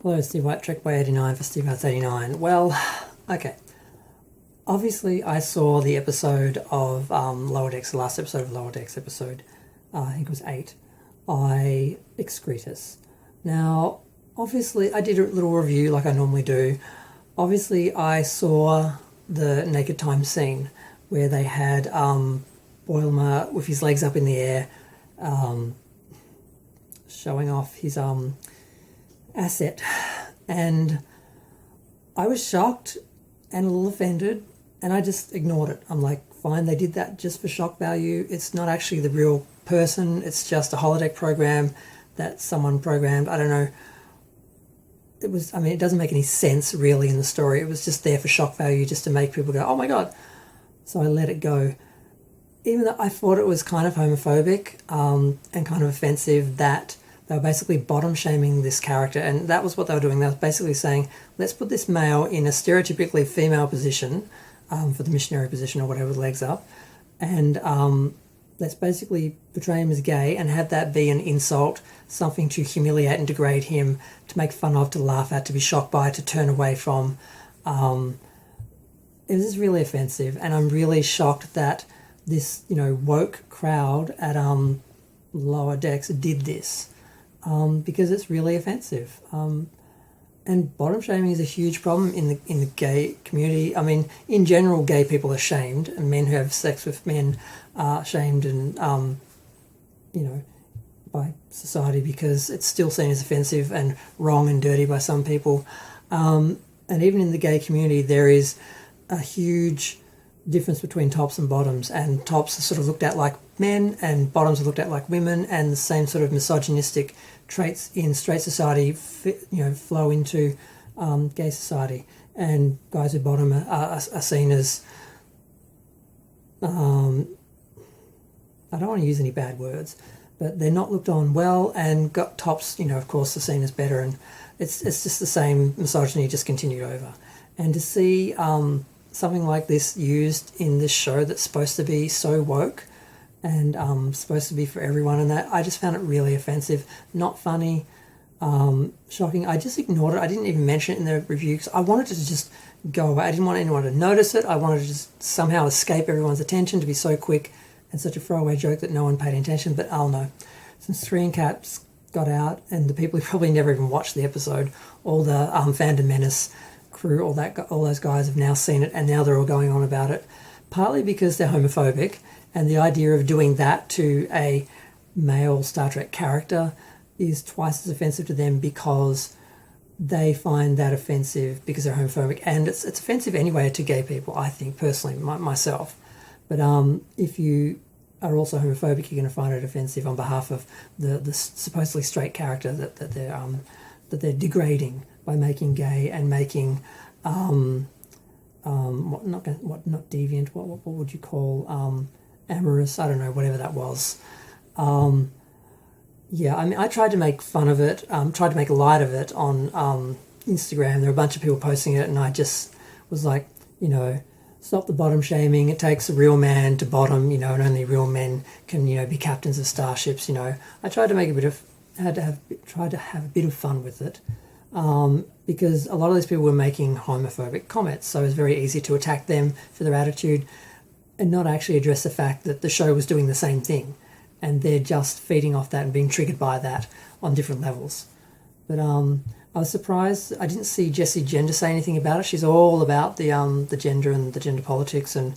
Hello, Steve White, Trek by 89 for Steve Hearts 89. Well, okay. Obviously, I saw the episode of Lower Decks, the last episode of Lower Decks episode, I think it was 8, I Excretus. Now, obviously, I did a little review like I normally do. Obviously, I saw the Naked Time scene where they had Boimler with his legs up in the air, showing off his asset, and I was shocked and a little offended, and I just ignored it. I'm like, fine, they did that just for shock value. It's not actually the real person. It's just a holodeck program that someone programmed. I don't know. It doesn't make any sense really in the story. It was just there for shock value, just to make people go, oh my God. So I let it go. Even though I thought it was kind of homophobic and kind of offensive that they were basically bottom-shaming this character, and that was what they were doing. They were basically saying, let's put this male in a stereotypically female position, for the missionary position or whatever, with legs up, and let's basically portray him as gay and have that be an insult, something to humiliate and degrade him, to make fun of, to laugh at, to be shocked by, to turn away from. It was really offensive, and I'm really shocked that this, woke crowd at Lower Decks did this. Because it's really offensive. And bottom shaming is a huge problem in the gay community. I mean, in general, gay people are shamed, and men who have sex with men are shamed and, by society, because it's still seen as offensive and wrong and dirty by some people. And even in the gay community, there is a huge difference between tops and bottoms, and tops are sort of looked at like men and bottoms are looked at like women, and the same sort of misogynistic traits in straight society flow into gay society, and guys who bottom are seen as I don't want to use any bad words, but they're not looked on well, and got tops of course are seen as better, and it's just the same misogyny just continued over. And to see something like this used in this show that's supposed to be so woke and supposed to be for everyone, and that I just found it really offensive, not funny, shocking. I just ignored it. I didn't even mention it in the review because I wanted it to just go away. I didn't want anyone to notice it. I wanted to just somehow escape everyone's attention, to be so quick and such a throwaway joke that no one paid attention. But I'll know. Since 3 and Caps got out, and the people who probably never even watched the episode, all the Fandom Menace crew, all those guys have now seen it, and now they're all going on about it, partly because they're homophobic, and the idea of doing that to a male Star Trek character is twice as offensive to them, because they find that offensive because they're homophobic, and it's offensive anyway to gay people, I think, personally, myself. But if you are also homophobic, you're going to find it offensive on behalf of the supposedly straight character that they're degrading by making gay and making not deviant, what would you call amorous, I don't know, whatever that was. I tried to make fun of it, tried to make light of it on Instagram. There were a bunch of people posting it, and I just was like, stop the bottom shaming. It takes a real man to bottom, and only real men can, be captains of starships. I tried to make tried to have a bit of fun with it, because a lot of these people were making homophobic comments, so it was very easy to attack them for their attitude and not actually address the fact that the show was doing the same thing, and they're just feeding off that and being triggered by that on different levels. But I was surprised. I didn't see Jessie Gender say anything about it. She's all about the gender and the gender politics, and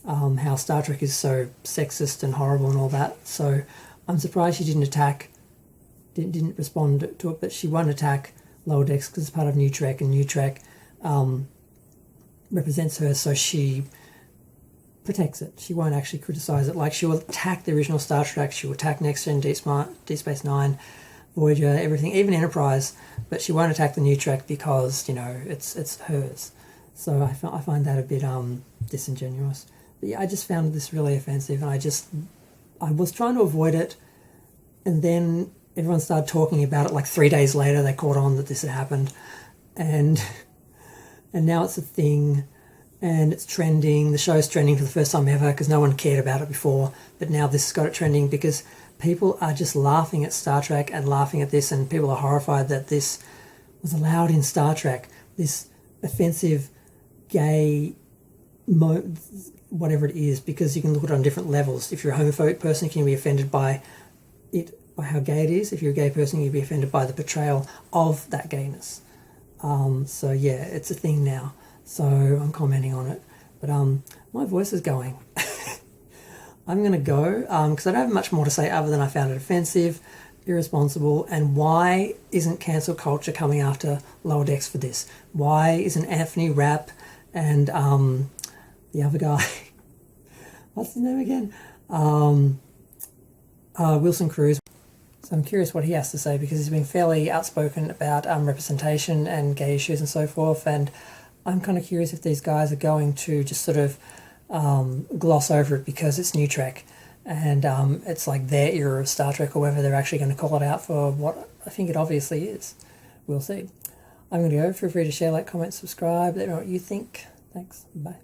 how Star Trek is so sexist and horrible and all that. So I'm surprised she didn't respond to it, but she won't attack Lower Decks because it's part of New Trek, and New Trek represents her, so she protects it. She won't actually criticise it. Like, she'll attack the original Star Trek, she'll attack Next Gen, Deep Space Nine, Voyager, everything, even Enterprise, but she won't attack the New Trek because, it's hers. So I find that a bit disingenuous. But yeah, I just found this really offensive, and I was trying to avoid it, and then everyone started talking about it. Like 3 days later, they caught on that this had happened, and now it's a thing, and it's trending. The show's trending for the first time ever because no one cared about it before, but now this has got it trending because people are just laughing at Star Trek and laughing at this, and people are horrified that this was allowed in Star Trek, this offensive gay whatever it is, because you can look at it on different levels. If you're a homophobic person, you can be offended by it, by how gay it is. If you're a gay person, you'll be offended by the portrayal of that gayness. So yeah, it's a thing now. So I'm commenting on it. But my voice is going. I'm going to go because I don't have much more to say other than I found it offensive, irresponsible, and why isn't cancel culture coming after Lower Decks for this? Why isn't Anthony Rapp and the other guy, what's his name again? Wilson Cruz. So I'm curious what he has to say, because he's been fairly outspoken about representation and gay issues and so forth, and I'm kind of curious if these guys are going to just sort of gloss over it because it's New Trek and it's like their era of Star Trek, or whether they're actually going to call it out for what I think it obviously is. We'll see. I'm going to go. Feel free to share, like, comment, subscribe. Let me know what you think. Thanks. Bye.